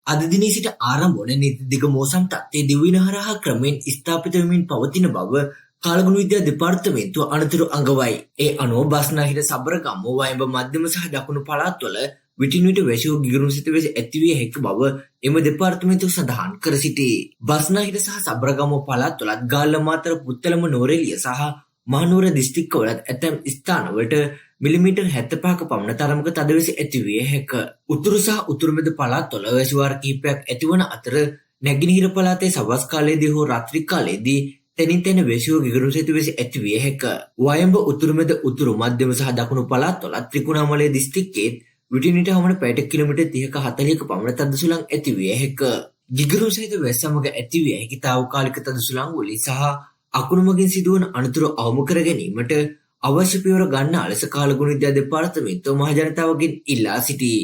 අද දිනේ සිට ආරම්භ වන නීති දිග මෝසම් තත්ත්වයේ දිවයින හරහා ක්‍රමෙන් ස්ථාපිත වෙමින් පවතින බව කාලගුණ විද්‍යා දෙපාර්තමේන්තුව අනතුරු අඟවයි. ඒ අනුව බස්නාහිර සබරගමුව වයඹ මධ්‍යම සහ දකුණු පළාත්වල විටින් විට වැසියෝ ගිගුරුම් සිත වෙස ඇතිවිය හැකි බව එම දෙපාර්තමේන්තුව සඳහන් කර සිටී. බස්නාහිර සහ සබරගමුව පළාත්වලත් ගාල්ල මාතර පුත්තලම නෝරෙලිය සහ මහනුවර දිස්ත්‍රික්කවලත් ඇතැම් ස්ථානවලට මිලිමීටර් 75ක පමණ තරමක තදවැසි ඇතිවිය හැක. උතුරු සහ උතුරු මැද පළාත්වල වැසි වාර කිහිපයක් ඇතිවන අතර නැගෙනහිර පළාතේ සවස් කාලයේදී හෝ රාත්‍රී කාලයේදී තැනින් තැන වැසියෝ ගිගුරුම් සිත වෙස ඇතිවිය හැක. වයඹ උතුරු මැද උතුරු මධ්‍යම සහ දකුණු පළාත්වලත් ත්‍රිකුණාමලය දිස්ත්‍රික්කයේත් විටින් විට හමන පැයට කිලෝමීටර් 30ක 40ක පමණ තද සුළං ඇතිවිය හැක. ගිගුරුම් සහිත වැස්ස සමග ඇතිවිය හැකි තාවකාලික තද සුළං වලින් සහ අකුණු මගින් සිදුවන අනතුරු අවම කර ගැනීමට අවශ්‍ය පියවර ගන්නා ලෙස කාලගුණ විද්‍යා දෙපාර්තමේන්තුව මහජනතාවගෙන් ඉල්ලා සිටී.